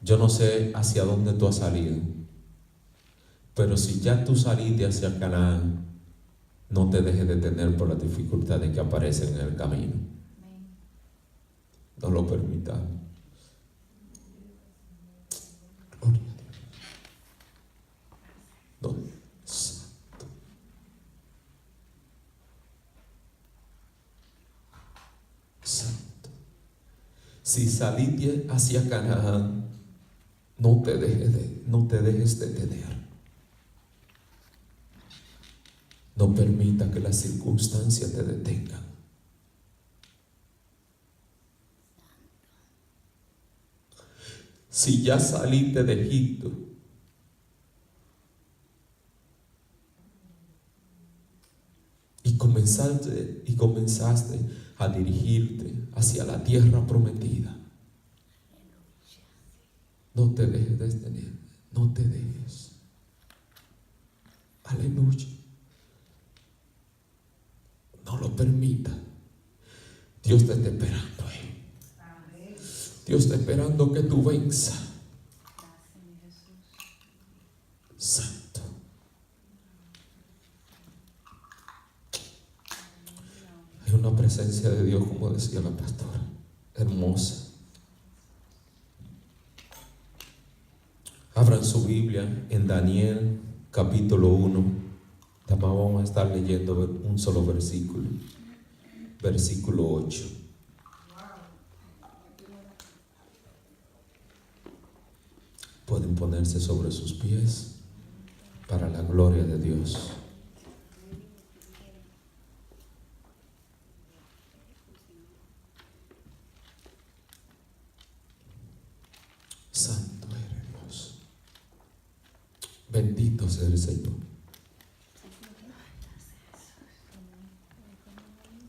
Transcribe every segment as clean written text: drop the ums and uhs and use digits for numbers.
Yo no sé hacia dónde tú has salido, pero si ya tú saliste hacia Canaán, no te dejes detener por las dificultades que aparecen en el camino. No lo permitas. Gloria a Dios. No. Santo. Santo. Si saliste hacia Canaán, no te dejes detener. No permita que las circunstancias te detengan. Si ya saliste de Egipto, y comenzaste a dirigirte hacia la tierra prometida, no te dejes detener, no te dejes. Aleluya. No lo permita. Dios te está esperando ahí. Dios está esperando que tú venzas. Santo. Hay una presencia de Dios, como decía la pastora, hermosa. Abran su Biblia en Daniel capítulo 1. Vamos a estar leyendo un solo versículo. Versículo 8. Pueden ponerse sobre sus pies para la gloria de Dios. Santo eres Dios. Bendito sea el Señor.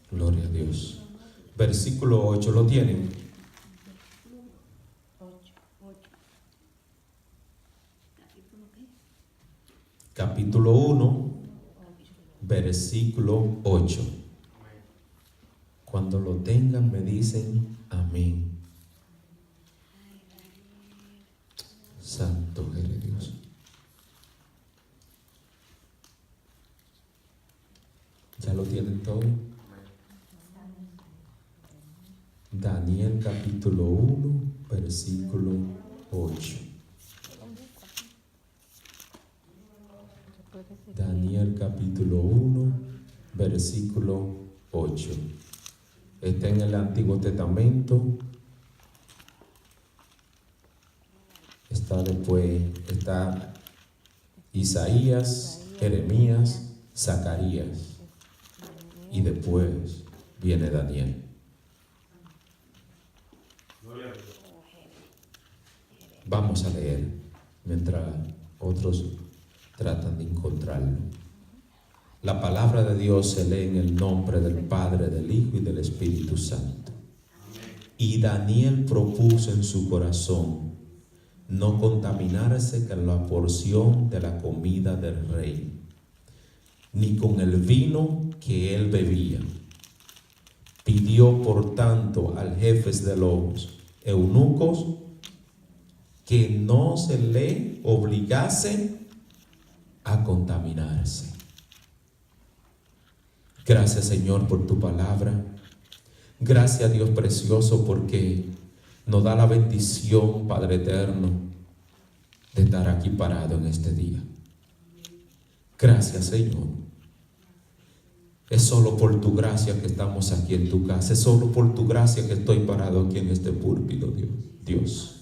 Gloria a Dios. Versículo 8, ¿lo tienen? Capítulo 1, versículo 8. Cuando lo tengan me dicen amén. Santo eres Dios. ¿Ya lo tienen todo? Daniel capítulo 1, versículo 8. Daniel capítulo 1, versículo 8. Está en el Antiguo Testamento. Está Isaías, Jeremías, Zacarías. Y después viene Daniel. Vamos a leer mientras otros tratan de encontrarlo. La palabra de Dios se lee en el nombre del Padre, del Hijo y del Espíritu Santo. Y Daniel propuso en su corazón no contaminarse con la porción de la comida del rey, ni con el vino que él bebía. Pidió por tanto al jefe de los eunucos que no se le obligase a contaminarse. Gracias, Señor, por tu palabra. Gracias, Dios precioso, porque nos da la bendición, Padre eterno, de estar aquí parado en este día. Gracias, Señor. Es solo por tu gracia que estamos aquí en tu casa. Es solo por tu gracia que estoy parado aquí en este púlpito, Dios.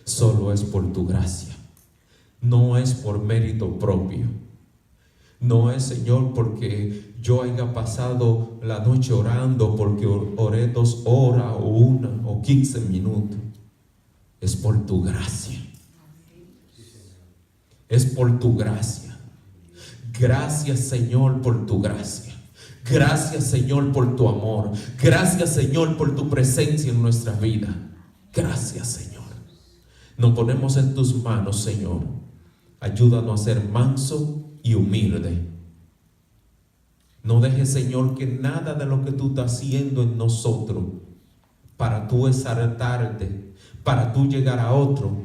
Solo es por tu gracia. No es por mérito propio. No es, Señor, porque yo haya pasado la noche orando, porque oré 2 horas o 1 o 15 minutos. Es por tu gracia. Es por tu gracia. Gracias, Señor, por tu gracia. Gracias, Señor, por tu amor. Gracias, Señor, por tu presencia en nuestra vida. Gracias, Señor. Nos ponemos en tus manos, Señor. Ayúdanos a ser manso y humilde. No dejes, Señor, que nada de lo que tú estás haciendo en nosotros para tú exaltarte, para tú llegar a otro.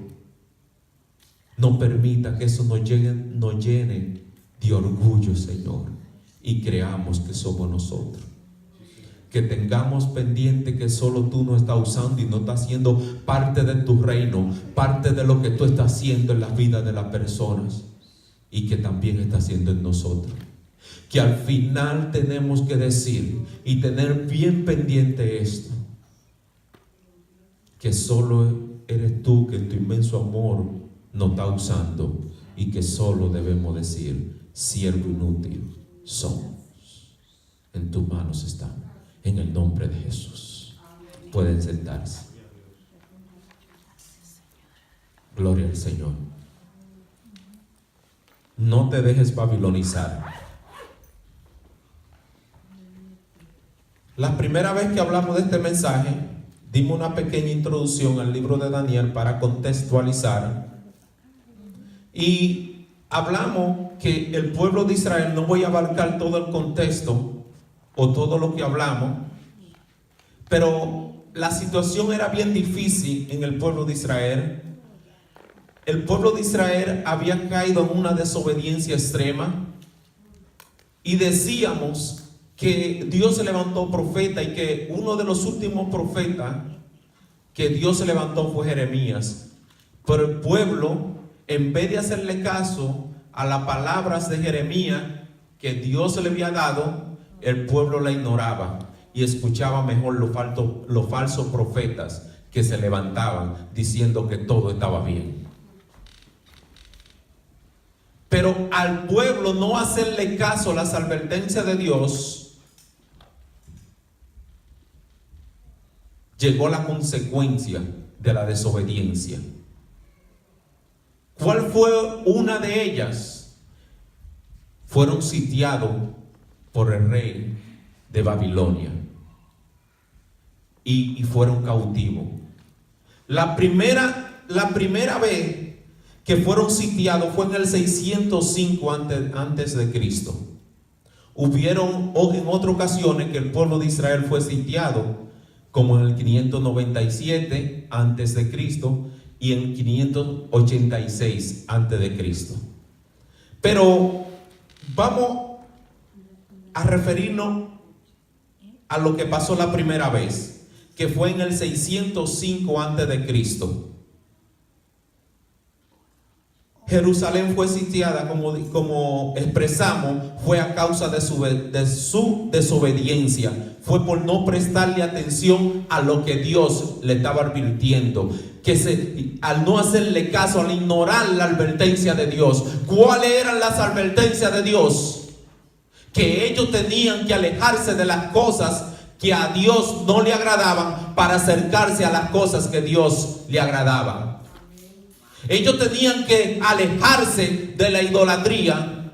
No permita que eso nos llene de orgullo, Señor, y creamos que somos nosotros. Que tengamos pendiente que solo tú nos estás usando y no estás haciendo parte de tu reino, parte de lo que tú estás haciendo en la vida de las personas, y que también estás haciendo en nosotros. Que al final tenemos que decir y tener bien pendiente esto, que solo eres tú que en tu inmenso amor nos está usando, y que solo debemos decir: siervo inútil somos, en tus manos estamos, en el nombre de Jesús. Pueden sentarse. Gloria al Señor. No te dejes babilonizar. La primera vez que hablamos de este mensaje, dimos una pequeña introducción al libro de Daniel para contextualizar, y hablamos que el pueblo de Israel, no voy a abarcar todo el contexto o todo lo que hablamos, pero la situación era bien difícil en el pueblo de Israel. El pueblo de Israel había caído en una desobediencia extrema, y decíamos que Dios se levantó profeta, y que uno de los últimos profetas que Dios se levantó fue Jeremías. Pero el pueblo, en vez de hacerle caso a las palabras de Jeremías que Dios le había dado, el pueblo la ignoraba y escuchaba mejor los falsos profetas que se levantaban diciendo que todo estaba bien. Pero al pueblo no hacerle caso a las advertencias de Dios, llegó la consecuencia de la desobediencia. ¿Cuál fue una de ellas? Fueron sitiados por el rey de Babilonia y fueron cautivos. La primera vez que fueron sitiados fue en el 605 antes de Cristo. Hubieron en otras ocasiones que el pueblo de Israel fue sitiado, como en el 597 antes de Cristo y en 586 antes de Cristo. Pero vamos a referirnos a lo que pasó la primera vez, que fue en el 605 antes de Cristo. Jerusalén fue sitiada, como expresamos, fue a causa de su desobediencia. Fue por no prestarle atención a lo que Dios le estaba advirtiendo. Al no hacerle caso, al ignorar la advertencia de Dios. ¿Cuáles eran las advertencias de Dios? Que ellos tenían que alejarse de las cosas que a Dios no le agradaban para acercarse a las cosas que Dios le agradaban. Ellos tenían que alejarse de la idolatría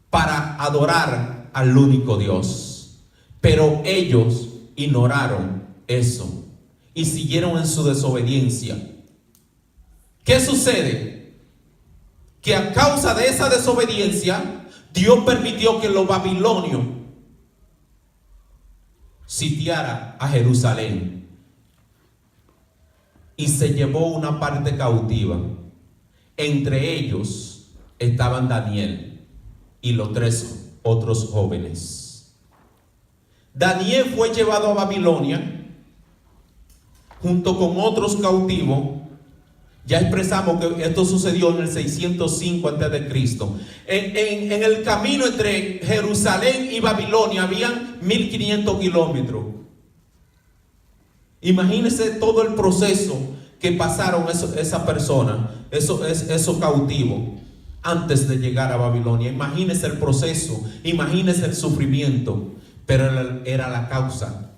para adorar al único Dios. Pero ellos ignoraron eso y siguieron en su desobediencia. ¿Qué sucede? Que a causa de esa desobediencia, Dios permitió que los babilonios sitiaran a Jerusalén. Y se llevó una parte cautiva. Entre ellos estaban Daniel y los 3 otros jóvenes. Daniel fue llevado a Babilonia junto con otros cautivos. Ya expresamos que esto sucedió en el 605 a.C. En el camino entre Jerusalén y Babilonia habían 1500 kilómetros. Imagínense todo el proceso que pasaron esa persona, esos cautivos, antes de llegar a Babilonia. Imagínense el proceso, imagínense el sufrimiento, pero era la causa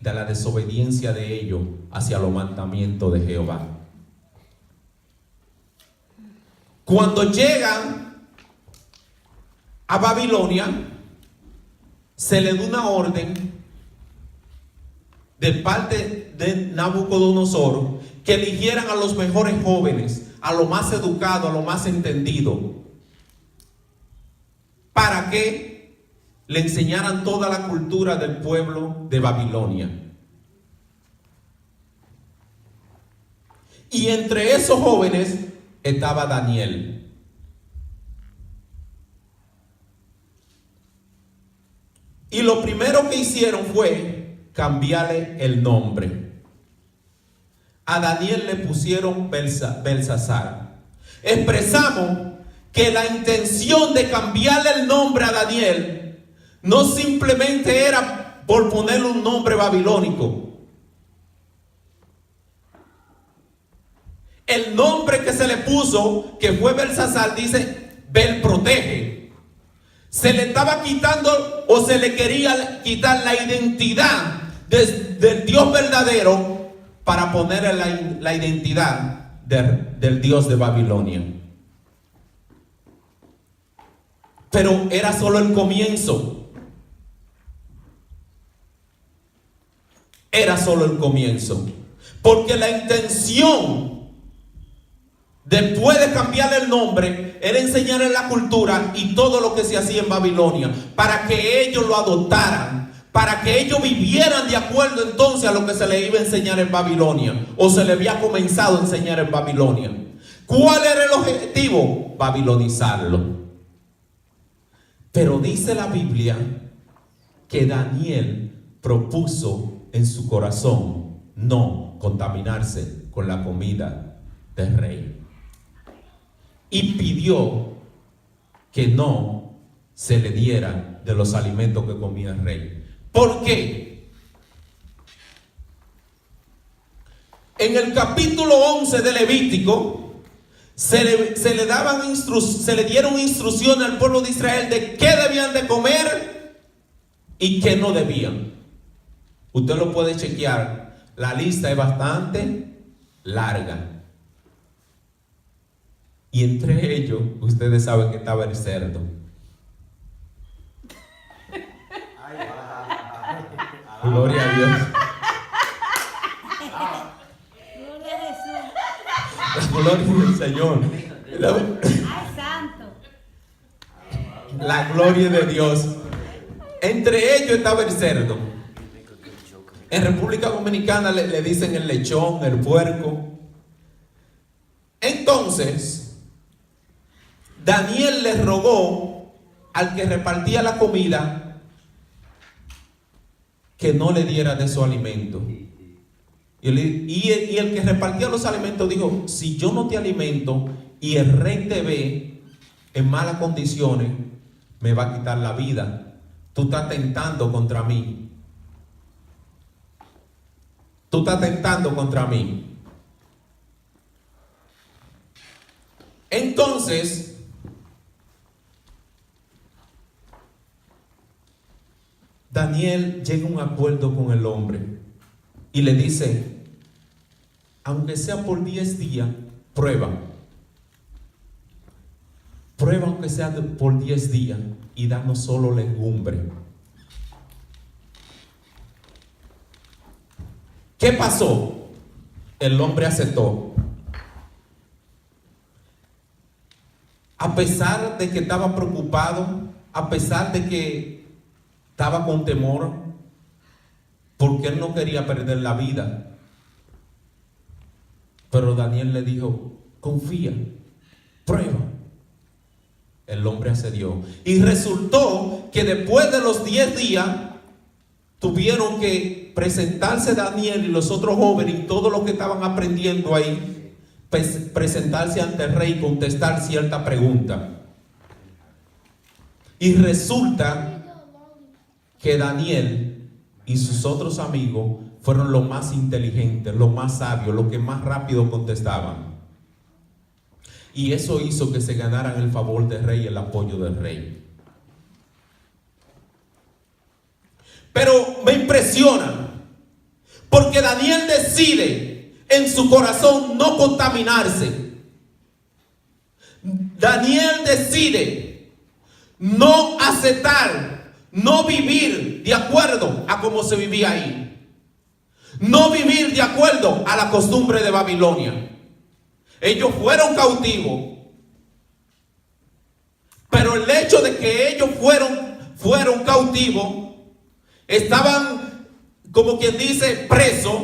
de la desobediencia de ellos hacia los mandamientos de Jehová. Cuando llegan a Babilonia, se le da una orden de parte de Nabucodonosor que eligieran a los mejores jóvenes, a lo más educado, a lo más entendido, para que le enseñaran toda la cultura del pueblo de Babilonia. Y entre esos jóvenes estaba Daniel. Y lo primero que hicieron fue cambiarle el nombre. A Daniel le pusieron Belsasar. Expresamos que la intención de cambiarle el nombre a Daniel no simplemente era por ponerle un nombre babilónico. El nombre que se le puso, que fue Belsasar, dice Bel protege. Se le estaba quitando o se le quería quitar la identidad del Dios verdadero para ponerle la identidad del Dios de Babilonia. Pero era solo el comienzo. Era solo el comienzo. Porque la intención después de cambiarle el nombre era enseñarle la cultura y todo lo que se hacía en Babilonia, para que ellos lo adoptaran, para que ellos vivieran de acuerdo entonces a lo que se les iba a enseñar en Babilonia, o se le había comenzado a enseñar en Babilonia. ¿Cuál era el objetivo? Babilonizarlo. Pero dice la Biblia que Daniel propuso en su corazón no contaminarse con la comida del rey. Y pidió que no se le diera de los alimentos que comía el rey. ¿Por qué? En el capítulo 11 de Levítico se le dieron instrucciones al pueblo de Israel de qué debían de comer y qué no debían. Usted lo puede chequear. La lista es bastante larga. Y entre ellos, ustedes saben que estaba el cerdo. Gloria a Dios. Gloria a Jesús. La gloria del Señor. Ay, santo. La gloria de Dios. Entre ellos estaba el cerdo. En República Dominicana le dicen el lechón, el puerco. Entonces Daniel le rogó al que repartía la comida que no le diera de su alimento. Y el que repartía los alimentos dijo: si yo no te alimento y el rey te ve en malas condiciones, me va a quitar la vida. Tú estás tentando contra mí. Tú estás tentando contra mí. Entonces Daniel llega a un acuerdo con el hombre y le dice: aunque sea por 10 días, prueba aunque sea por 10 días y danos solo legumbre. ¿Qué pasó? El hombre aceptó. A pesar de que estaba preocupado, a pesar de que estaba con temor, porque él no quería perder la vida. Pero Daniel le dijo: confía, prueba. El hombre accedió. Y resultó que después de los 10 días tuvieron que presentarse Daniel y los otros jóvenes y todos los que estaban aprendiendo ahí, presentarse ante el rey y contestar cierta pregunta. Y resulta que Daniel y sus otros amigos fueron los más inteligentes, los más sabios, los que más rápido contestaban. Y eso hizo que se ganaran el favor del rey y el apoyo del rey. Pero me impresiona, porque Daniel decide en su corazón no contaminarse. Daniel decide no aceptar, no vivir de acuerdo a cómo se vivía ahí. No vivir de acuerdo a la costumbre de Babilonia. Ellos fueron cautivos, pero el hecho de que ellos fueron cautivos, estaban, como quien dice, presos,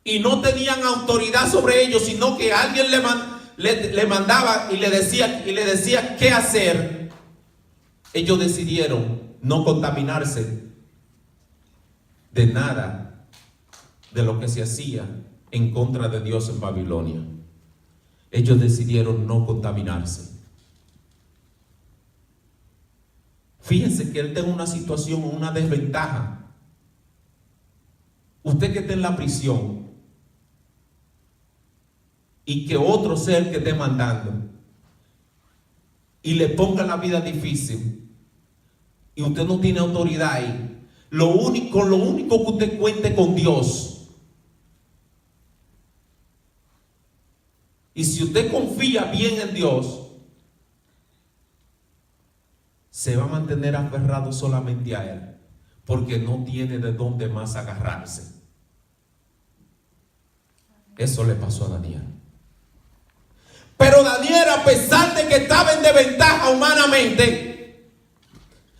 y no tenían autoridad sobre ellos, sino que alguien le mandaba y le decía qué hacer, ellos decidieron no contaminarse de nada de lo que se hacía en contra de Dios en Babilonia. Ellos decidieron no contaminarse. Fíjense que él tiene una situación, una desventaja. Usted que está en la prisión y que otro ser que esté mandando y le ponga la vida difícil y usted no tiene autoridad ahí, lo único que usted cuente con Dios. Y si usted confía bien en Dios, se va a mantener aferrado solamente a Él, porque no tiene de dónde más agarrarse. Eso le pasó a Daniel. Pero Daniel, a pesar de que estaba en desventaja humanamente,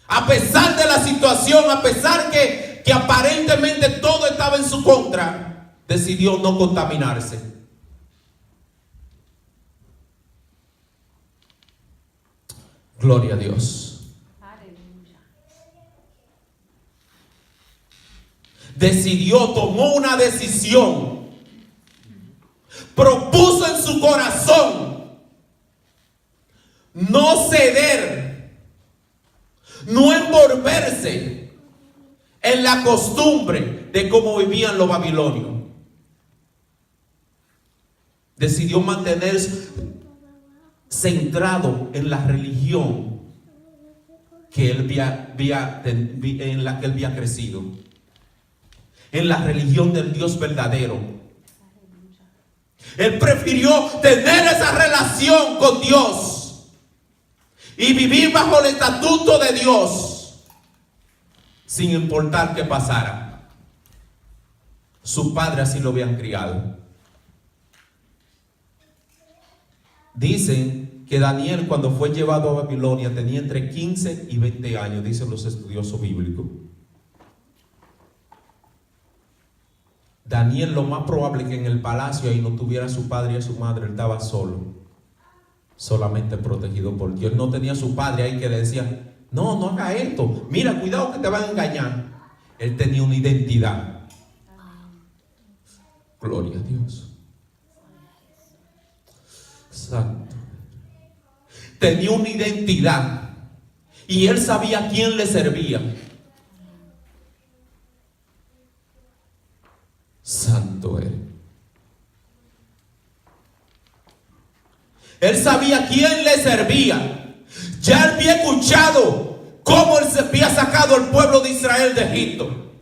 a pesar de la situación, a pesar que aparentemente todo estaba en su contra, decidió no contaminarse. Gloria a Dios. Tomó una decisión, propuso en su corazón no ceder, no envolverse en la costumbre de cómo vivían los babilonios. Decidió mantenerse centrado en la religión que él en la que él había crecido, en la religión del Dios verdadero. Él prefirió tener esa relación con Dios y vivir bajo el estatuto de Dios, sin importar qué pasara. Su padre así lo habían criado. Dicen que Daniel, cuando fue llevado a Babilonia, tenía entre 15 y 20 años, dicen los estudiosos bíblicos. Daniel, lo más probable es que en el palacio ahí no tuviera a su padre y a su madre. Él estaba solo, solamente protegido por Dios. Él no tenía a su padre ahí que le decía: no, no haga esto, mira, cuidado que te van a engañar. Él tenía una identidad. Gloria a Dios. Santo. Tenía una identidad y él sabía a quién le servía. Santo él. Él sabía a quién le servía. Ya él había escuchado cómo él se había sacado al pueblo de Israel de Egipto.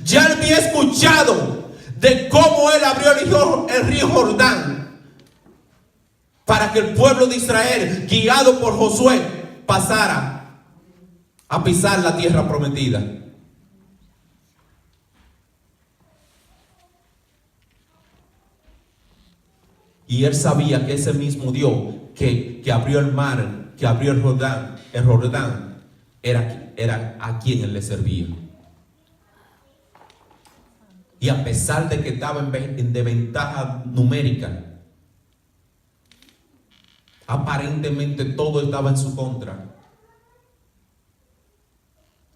Ya él había escuchado de cómo él abrió el río Jordán para que el pueblo de Israel, guiado por Josué, pasara a pisar la tierra prometida. Y él sabía que ese mismo Dios que abrió el mar, que abrió el Jordán, era a quien él le servía. Y a pesar de que estaba en desventaja numérica, aparentemente todo estaba en su contra,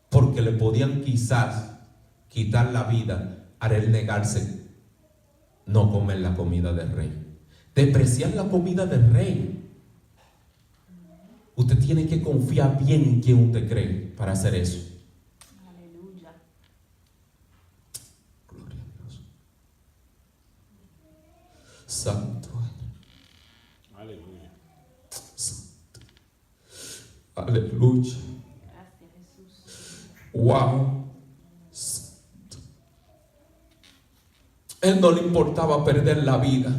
porque le podían quizás quitar la vida al él negarse no comer la comida del rey. Despreciar la comida del rey. Usted tiene que confiar bien en quien usted cree para hacer eso. Aleluya. Gloria a Dios. Santo. Aleluya. Santo. Aleluya. Gracias, Jesús. Wow. Santo. Él no le importaba perder la vida,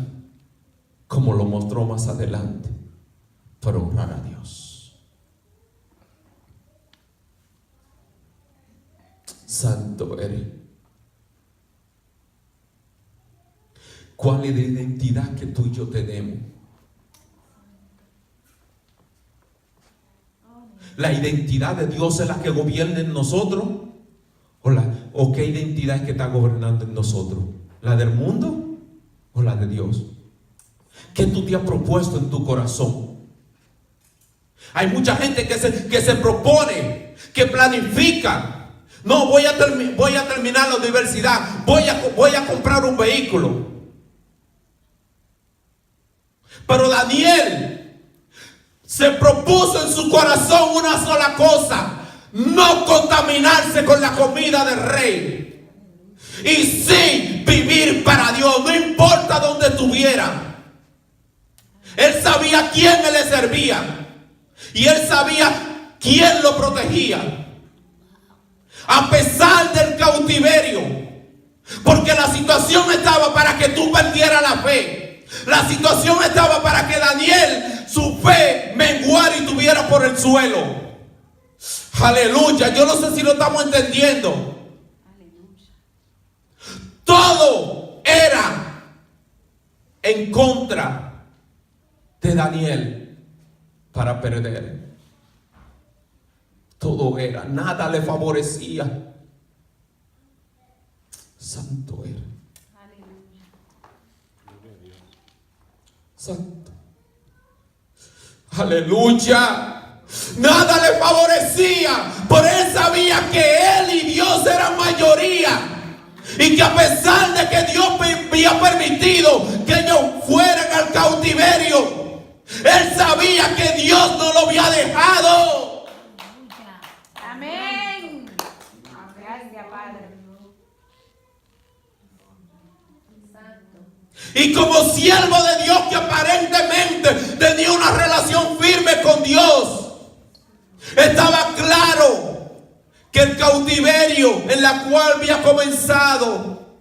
como lo mostró más adelante, para honrar a Dios. Santo eres. ¿Cuál es la identidad que tú y yo tenemos? ¿La identidad de Dios es la que gobierna en nosotros? ¿O ¿O qué identidad es que está gobernando en nosotros? ¿La del mundo o la de Dios? ¿Qué tú te has propuesto en tu corazón? Hay mucha gente que se propone, que planifica. No, voy a terminar la universidad, voy a comprar un vehículo. Pero Daniel se propuso en su corazón una sola cosa: no contaminarse con la comida del rey. Y sí vivir para Dios, no importa dónde estuviera. Él sabía a quién él le servía. Y él sabía quién lo protegía. A pesar del cautiverio. Porque la situación estaba para que tú perdieras la fe. La situación estaba para que Daniel, su fe, menguara y tuviera por el suelo. Aleluya. Yo no sé si lo estamos entendiendo. Aleluya. Todo era en contra de Daniel para perder. Todo era, nada le favorecía. Santo era. Aleluya. Santo. Aleluya. Nada le favorecía. Por él sabía que él y Dios eran mayoría. Y que a pesar de que Dios había permitido que ellos fueran al cautiverio, él sabía que Dios no lo había dejado. Aleluya. Amén. Gracias, Padre. Santo. Y como siervo de Dios que aparentemente tenía una relación firme con Dios, estaba claro que el cautiverio en la cual había comenzado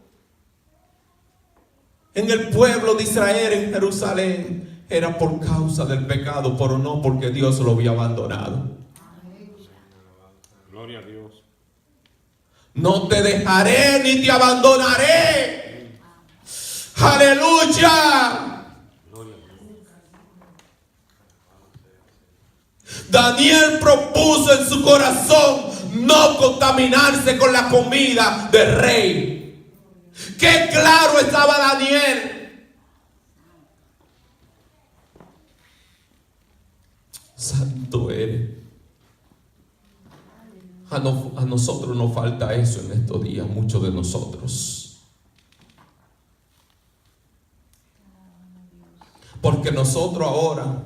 en el pueblo de Israel, en Jerusalén, era por causa del pecado, pero no porque Dios lo había abandonado. Gloria a Dios. No te dejaré ni te abandonaré. Aleluya. Gloria a Dios. Daniel propuso en su corazón no contaminarse con la comida del rey. Qué claro estaba Daniel. Santo eres. A nosotros nos falta eso en estos días, muchos de nosotros. Porque nosotros ahora,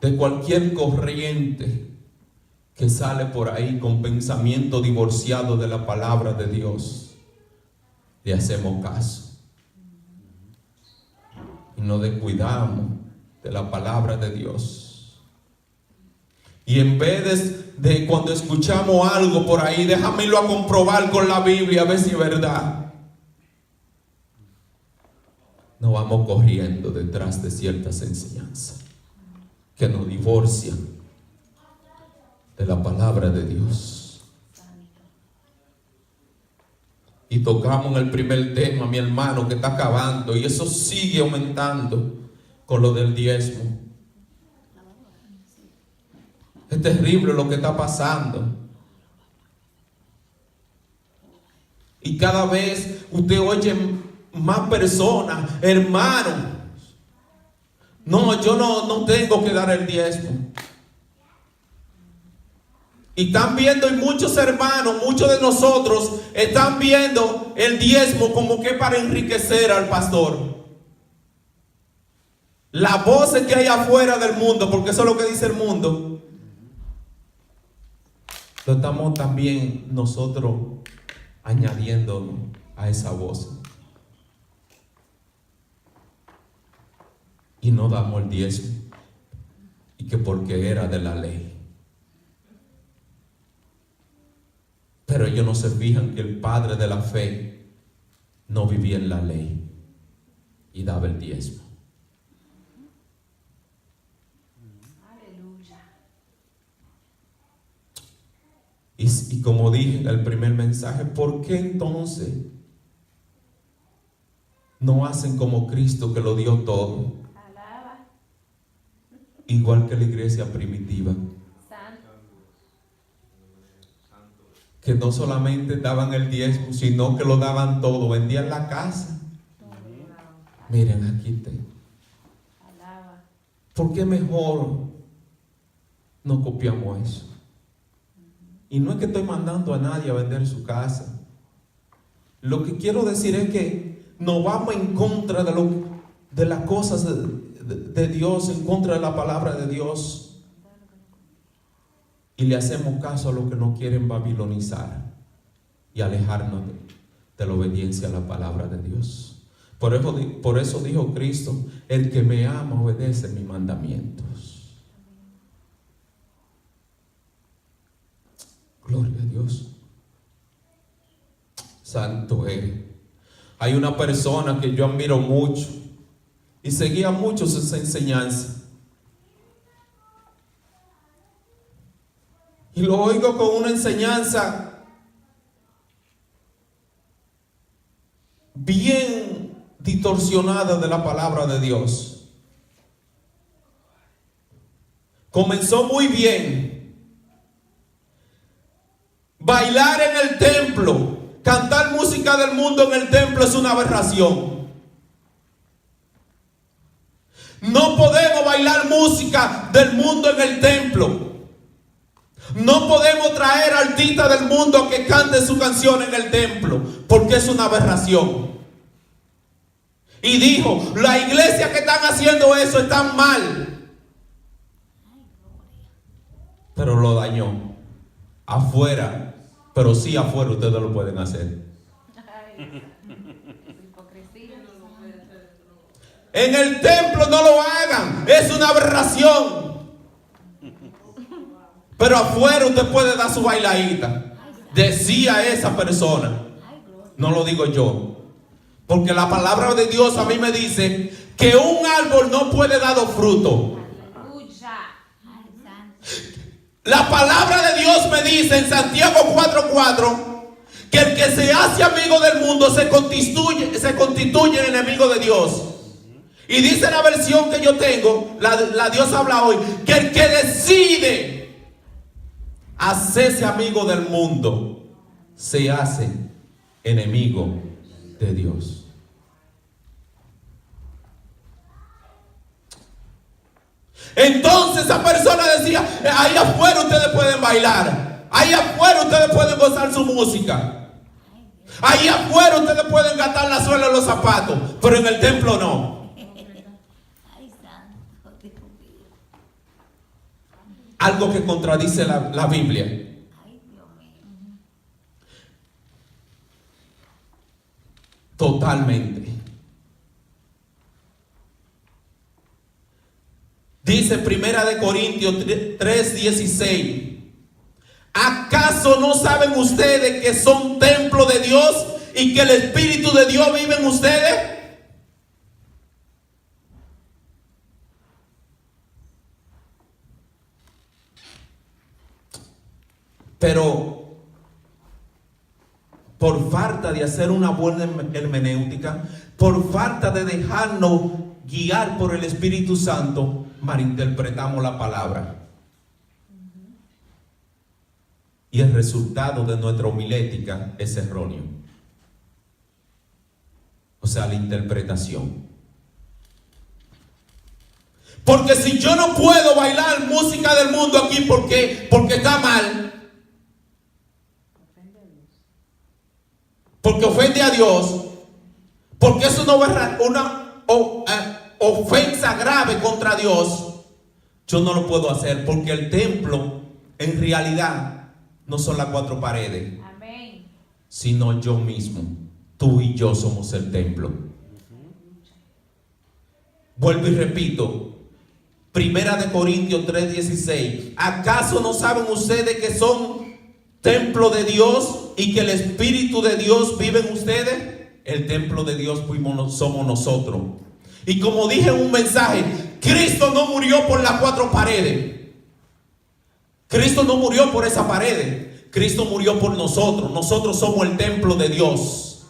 de cualquier corriente que sale por ahí con pensamiento divorciado de la palabra de Dios, le hacemos caso. Y nos descuidamos de la palabra de Dios. Y en vez de cuando escuchamos algo por ahí, déjame irlo a comprobar con la Biblia a ver si es verdad, nos vamos corriendo detrás de ciertas enseñanzas que nos divorcian de la palabra de Dios. Y tocamos en el primer tema, mi hermano, que está acabando, y eso sigue aumentando con lo del diezmo. Es terrible lo que está pasando. Y cada vez usted oye más personas, hermanos, no, yo no tengo que dar el diezmo. Y están viendo, y muchos hermanos, muchos de nosotros están viendo el diezmo como que para enriquecer al pastor. Las voces que hay afuera del mundo, porque eso es lo que dice el mundo, lo estamos también nosotros añadiendo a esa voz. Y no damos el diezmo. Y que porque era de la ley. Pero ellos no se fijan que el padre de la fe no vivía en la ley y daba el diezmo. Aleluya. Y como dije en el primer mensaje, ¿por qué entonces no hacen como Cristo, que lo dio todo? Alaba. Igual que la iglesia primitiva. Santo. que no solamente daban el diezmo, sino que lo daban todo, vendían la casa. Miren, aquí está. Alaba. ¿Por qué mejor no copiamos eso? Y no es que estoy mandando a nadie a vender su casa. Lo que quiero decir es que no vamos en contra de las cosas de Dios, en contra de la palabra de Dios. Y le hacemos caso a los que nos quieren babilonizar y alejarnos de la obediencia a la palabra de Dios. Por eso dijo Cristo: el que me ama obedece mis mandamientos. Gloria a Dios. Santo eres. Hay una persona que yo admiro mucho y seguía mucho esa enseñanza. Y lo oigo con una enseñanza bien distorsionada de la palabra de Dios. Comenzó muy bien. Bailar en el templo, cantar música del mundo en el templo es una aberración. No podemos bailar música del mundo en el templo. No podemos traer artistas del mundo que canten su canción en el templo, porque es una aberración. Y dijo: la iglesia que están haciendo eso están mal. Pero lo dañó. Afuera, pero sí afuera ustedes lo pueden hacer. Ay, hipocresía. En el templo no lo hagan, es una aberración. Pero afuera usted puede dar su bailadita. Decía esa persona. No lo digo yo. Porque la palabra de Dios a mí me dice que un árbol no puede dar fruto. Aleluya. La palabra de Dios me dice en Santiago 4:4 que el que se hace amigo del mundo se constituye enemigo de Dios. Y dice la versión que yo tengo, la Dios habla hoy, que el que decide hacerse amigo del mundo se hace enemigo de Dios. Entonces esa persona decía: ahí afuera ustedes pueden bailar, ahí afuera ustedes pueden gozar su música, ahí afuera ustedes pueden gastar la suela de los zapatos, pero en el templo no. Algo que contradice la Biblia. Totalmente. Dice 1 Corintios 3:16: ¿acaso no saben ustedes que son templo de Dios y que el Espíritu de Dios vive en ustedes? Pero por falta de hacer una buena hermenéutica, por falta de dejarnos guiar por el Espíritu Santo, malinterpretamos la palabra. Y el resultado de nuestra homilética es erróneo. O sea, la interpretación. Porque si yo no puedo bailar música del mundo aquí porque está mal, porque ofende a Dios, porque es una ofensa grave contra Dios, yo no lo puedo hacer, porque el templo en realidad no son las cuatro paredes. Amén. Sino yo mismo. Tú y yo somos el templo. Vuelvo y repito, 1 Corintios 3:16: ¿acaso no saben ustedes que son templo de Dios y que el Espíritu de Dios vive en ustedes? El templo de Dios somos nosotros. Y como dije en un mensaje, Cristo no murió por las cuatro paredes. Cristo no murió por esa pared. Cristo murió por nosotros. Nosotros somos el templo de Dios.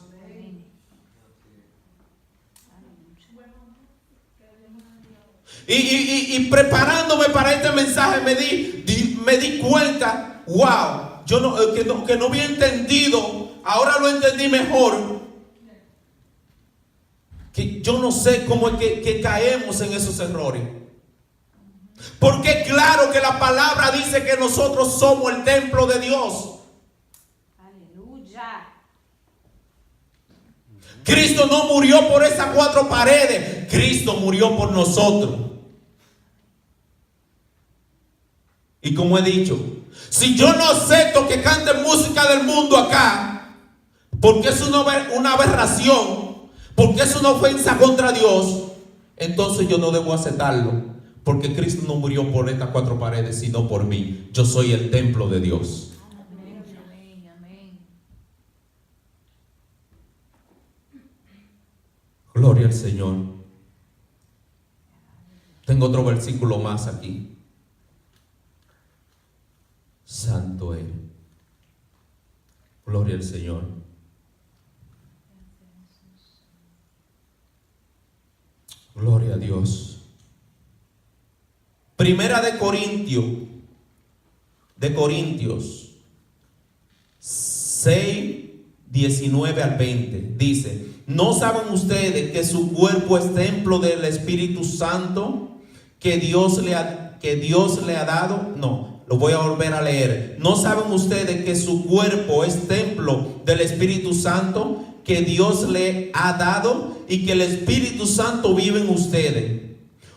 Y preparándome para este mensaje me di cuenta, wow, que no había entendido, ahora lo entendí mejor. Que yo no sé cómo es que caemos en esos errores. Porque claro que la palabra dice que nosotros somos el templo de Dios. Aleluya. Cristo no murió por esas 4 paredes. Cristo murió por nosotros. Y como he dicho, si yo no acepto que canten música del mundo acá, porque es una aberración, porque es una ofensa contra Dios, entonces yo no debo aceptarlo. Porque Cristo no murió por estas 4 paredes, sino por mí. Yo soy el templo de Dios. Amén, amén, amén. Gloria al Señor. Tengo otro versículo más aquí. Santo Él. Gloria al Señor. Gloria a Dios. Primera de Corintios 6, 19 al 20. Dice: ¿no saben ustedes que su cuerpo es templo del Espíritu Santo que Dios le ha dado? No. Lo voy a volver a leer. ¿No saben ustedes que su cuerpo es templo del Espíritu Santo que Dios le ha dado y que el Espíritu Santo vive en ustedes?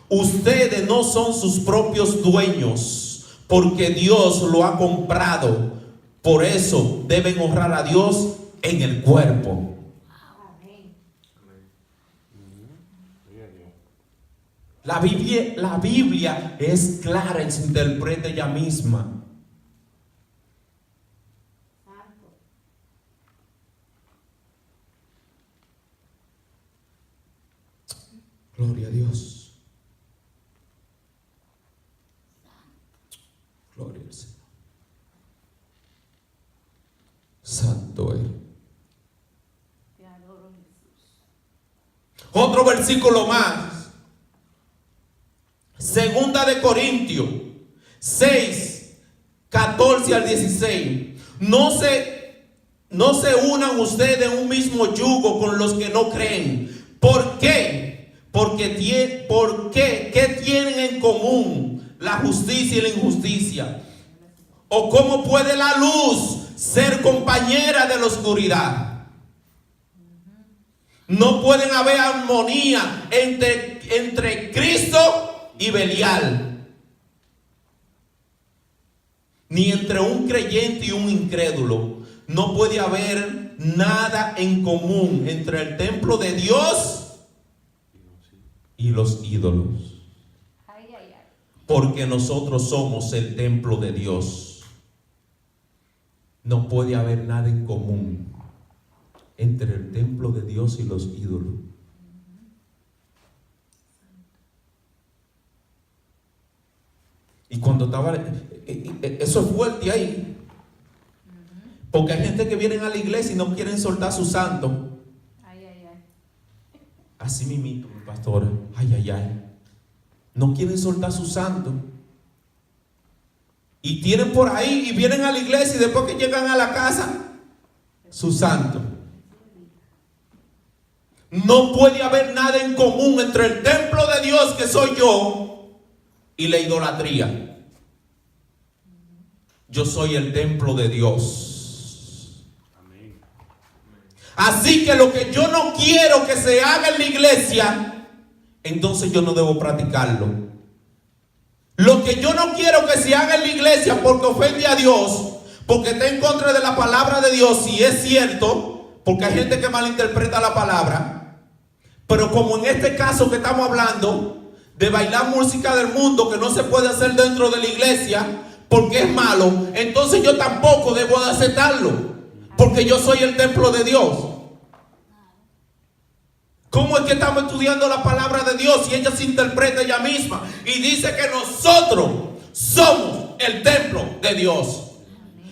Ustedes no son sus propios dueños, porque Dios lo ha comprado. Por eso deben honrar a Dios en el cuerpo. Amén. La Biblia es clara y se interpreta ella misma. Santo. Gloria a Dios. Gloria al Señor. Santo Él. Te adoro, Jesús. Otro versículo más. Segunda de Corintios 6, 14 al 16. No se unan ustedes en un mismo yugo con los que no creen. ¿Por qué? ¿Qué tienen en común la justicia y la injusticia? ¿O cómo puede la luz ser compañera de la oscuridad? No pueden haber armonía entre Cristo y Belial, ni entre un creyente y un incrédulo. No puede haber nada en común entre el templo de Dios y los ídolos. Ay, ay, ay. Porque nosotros somos el templo de Dios. No puede haber nada en común entre el templo de Dios y los ídolos. Y cuando estaba, eso es fuerte ahí. Porque hay gente que viene a la iglesia y no quieren soltar su santo. Ay, ay, ay. Así mismito, mi pastora. Ay, ay, ay. No quieren soltar su santo. Y tienen por ahí y vienen a la iglesia y después que llegan a la casa, su santo. No puede haber nada en común entre el templo de Dios, que soy yo, y la idolatría. Yo soy el templo de Dios. Amén. Así que lo que yo no quiero que se haga en la iglesia, entonces yo no debo practicarlo. Lo que yo no quiero que se haga en la iglesia porque ofende a Dios, porque está en contra de la palabra de Dios, si es cierto, porque hay gente que malinterpreta la palabra. Pero como en este caso que estamos hablando de bailar música del mundo, que no se puede hacer dentro de la iglesia porque es malo, entonces yo tampoco debo de aceptarlo, porque yo soy el templo de Dios. ¿Cómo es que estamos estudiando la palabra de Dios y ella se interpreta ella misma y dice que nosotros somos el templo de Dios?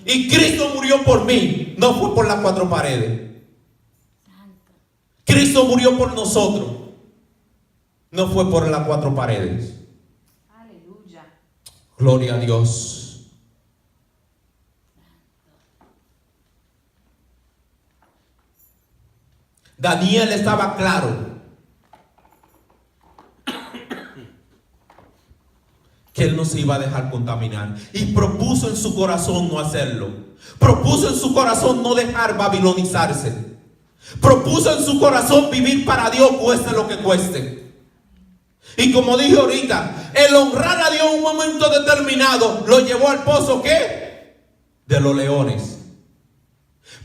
Y Cristo murió por mí, no fue por las 4 paredes. Cristo murió por nosotros, no fue por las 4 paredes. Aleluya. Gloria a Dios. Daniel estaba claro que él no se iba a dejar contaminar. Y propuso en su corazón no hacerlo. Propuso en su corazón no dejar babilonizarse. Propuso en su corazón vivir para Dios, cueste lo que cueste. Y como dije ahorita, el honrar a Dios en un momento determinado lo llevó al pozo, ¿qué? De los leones.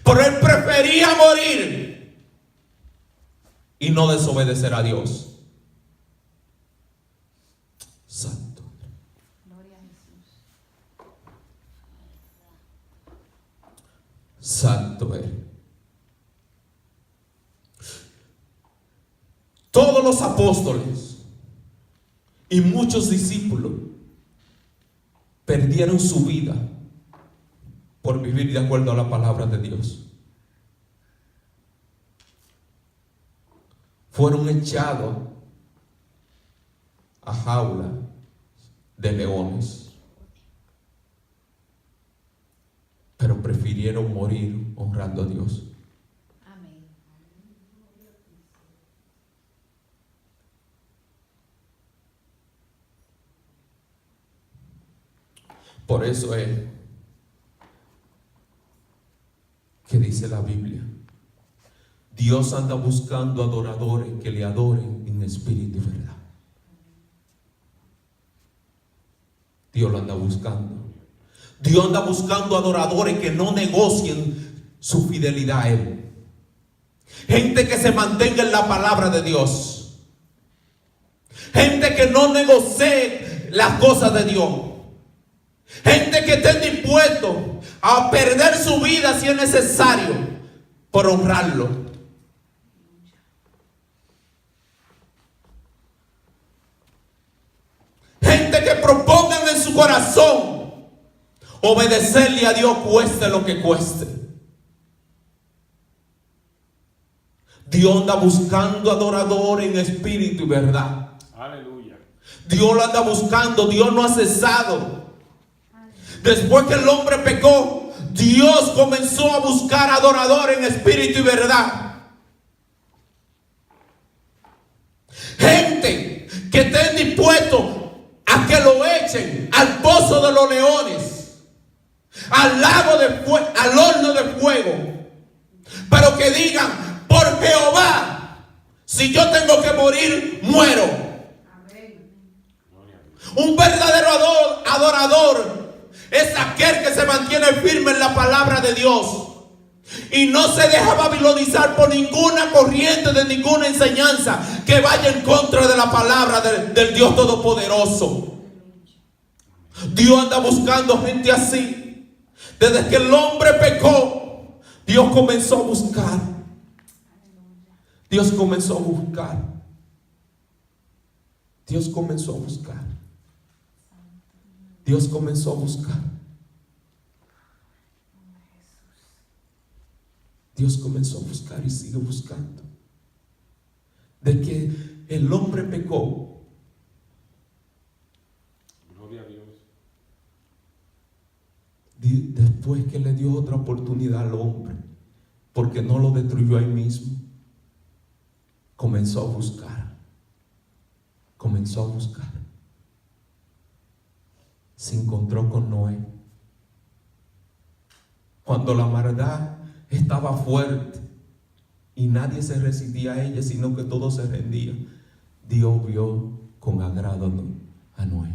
Pero él prefería morir y no desobedecer a Dios. Santo. Gloria a Jesús. Santo Él. Todos los apóstoles y muchos discípulos perdieron su vida por vivir de acuerdo a la palabra de Dios. Fueron echados a jaula de leones, pero prefirieron morir honrando a Dios. Amén. Por eso es que dice la Biblia, Dios anda buscando adoradores que le adoren en espíritu y verdad. Dios lo anda buscando. Dios anda buscando adoradores que no negocien su fidelidad a Él. Gente que se mantenga en la palabra de Dios. Gente que no negocie las cosas de Dios. Gente que esté dispuesto a perder su vida si es necesario por honrarlo. Gente que propongan en su corazón obedecerle a Dios cueste lo que cueste. Dios anda buscando adoradores en espíritu y verdad. Aleluya. Dios lo anda buscando. Dios no ha cesado. Después que el hombre pecó, Dios comenzó a buscar adoradores en espíritu y verdad. Gente que estén dispuestos a que lo echen al pozo de los leones, al lago de fuego, al horno de fuego, pero que digan: por Jehová, si yo tengo que morir, muero. Amén. Un verdadero adorador es aquel que se mantiene firme en la palabra de Dios y no se deja babilonizar por ninguna corriente de ninguna enseñanza que vaya en contra de la palabra del Dios Todopoderoso. Dios anda buscando gente así. Desde que el hombre pecó, Dios comenzó a buscar. Dios comenzó a buscar. Dios comenzó a buscar. Dios comenzó a buscar. Dios comenzó a buscar y sigue buscando. De que el hombre pecó, Gloria a Dios. después que le dio otra oportunidad al hombre, porque no lo destruyó ahí mismo, comenzó a buscar. Comenzó a buscar. Se encontró con Noé. Cuando la maldad estaba fuerte y nadie se resistía a ella, sino que todo se rendía, Dios vio con agrado a Noé.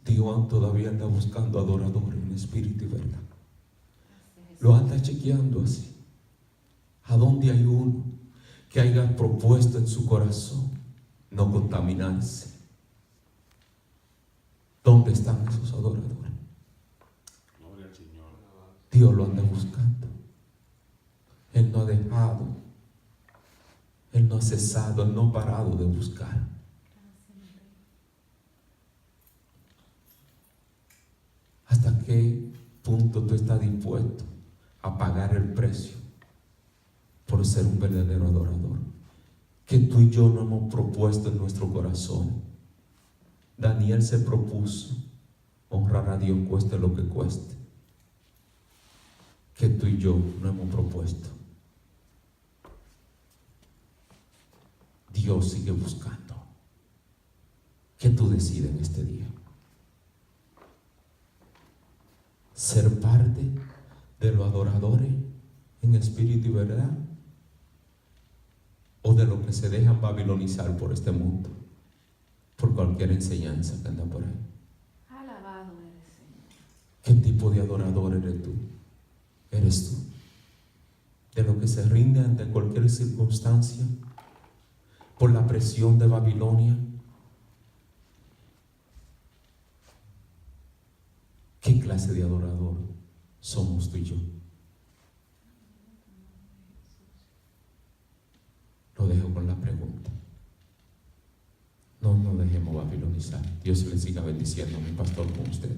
Dios todavía anda buscando adoradores en espíritu y verdad. Lo anda chequeando así. ¿A dónde hay uno que haya propuesto en su corazón no contaminarse? ¿Dónde están esos adoradores? Gloria al Señor. Dios lo anda buscando. Él no ha dejado, Él no ha cesado, Él no ha parado de buscar. ¿Hasta qué punto tú estás dispuesto a pagar el precio por ser un verdadero adorador? Que tú y yo no hemos propuesto en nuestro corazón. Daniel se propuso honrar a Dios cueste lo que cueste. que tú y yo no hemos propuesto. Dios sigue buscando. ¿Qué tú decides en este día? ¿Ser parte de los adoradores en espíritu y verdad? ¿O de los que se dejan babilonizar por este mundo? Por cualquier enseñanza que anda por ahí. Alabado eres, Señor. ¿Qué tipo de adorador eres tú? ¿Eres tú de los que se rinde ante cualquier circunstancia por la presión de Babilonia? ¿Qué clase de adorador somos tú y yo? Lo dejo con la pregunta. No nos dejemos babilonizar. Dios le siga bendiciendo, mi pastor, con usted.